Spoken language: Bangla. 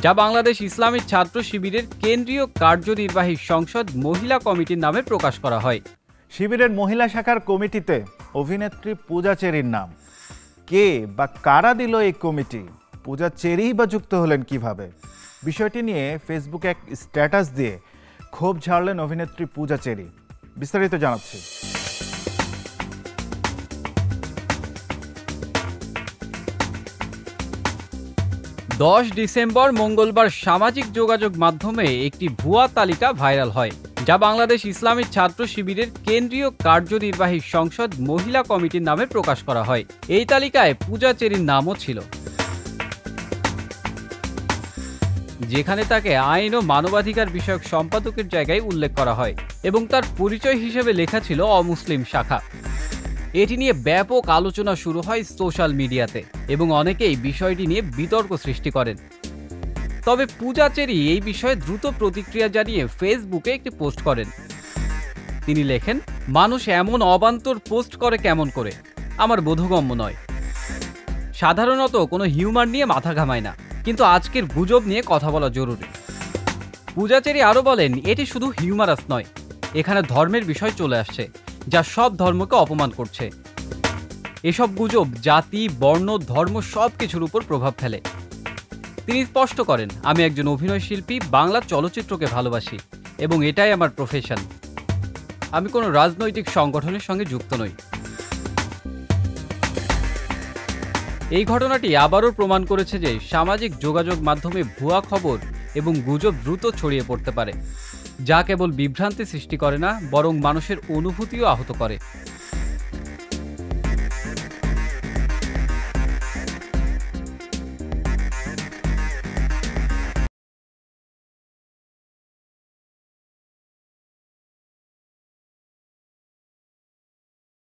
যা বাংলাদেশ ইসলামী ছাত্র শিবিরের কেন্দ্রীয় কার্যনির্বাহী সংসদ মহিলা কমিটির নামে প্রকাশ করা হয়। শিবিরের মহিলা শাখার কমিটিতে অভিনেত্রী পূজা চেরির নাম। কে বা কারা দিল এই কমিটি? পূজা চেরি বা যুক্ত হলেন কিভাবে? বিষয়টি নিয়ে ফেসবুকে এক স্ট্যাটাস দিয়ে ক্ষোভ ঝাড়লেন অভিনেত্রী পূজা চেরি। বিস্তারিত জানাচ্ছি। 10 ডিসেম্বর মঙ্গলবার সামাজিক যোগাযোগ মাধ্যমে একটি ভুয়া তালিকা ভাইরাল হয়, যা বাংলাদেশ ইসলামী ছাত্র শিবিরের কেন্দ্রীয় কার্যনির্বাহী সংসদ মহিলা কমিটির নামে প্রকাশ করা হয়। এই তালিকায় পূজা চেরির নামও ছিল, যেখানে তাকে আইন ও মানবাধিকার বিষয়ক সম্পাদকের জায়গায় উল্লেখ করা হয় এবং তার পরিচয় হিসেবে লেখা ছিল অমুসলিম শাখা। এটি নিয়ে ব্যাপক আলোচনা শুরু হয় সোশ্যাল মিডিয়াতে এবং অনেকেই বিষয়টি নিয়ে বিতর্ক সৃষ্টি করেন। তবে পূজা চেরি এই বিষয়ে দ্রুত প্রতিক্রিয়া জানিয়ে ফেসবুকে একটি পোস্ট করেন। তিনি লেখেন, মানুষ এমন অবান্তর পোস্ট করে কেমন করে, আমার বোধগম্য নয়। সাধারণত কোনো হিউমার নিয়ে মাথা ঘামায় না, কিন্তু আজকের গুজব নিয়ে কথা বলা জরুরি। পূজা চেরি আরও বলেন, এটি শুধু হিউমারাস নয়, এখানে ধর্মের বিষয় চলে আসছে, যা সব ধর্মকে অপমান করছে। এসব গুজব জাতি, বর্ণ, ধর্ম সব কিছুর উপর প্রভাব ফেলে। তিনি স্পষ্ট করেন, আমি একজন অভিনয় শিল্পী, বাংলা চলচ্চিত্রকে ভালোবাসি এবং এটাই আমার প্রফেশন। আমি কোনো রাজনৈতিক সংগঠনের সঙ্গে যুক্ত নই। এই ঘটনাটি আবারও প্রমাণ করেছে যে সামাজিক যোগাযোগ মাধ্যমে ভুয়া খবর এবং গুজব দ্রুত ছড়িয়ে পড়তে পারে, যা কেবল বিভ্রান্তি সৃষ্টি করে না, বরং মানুষের অনুভূতিও আহত করে।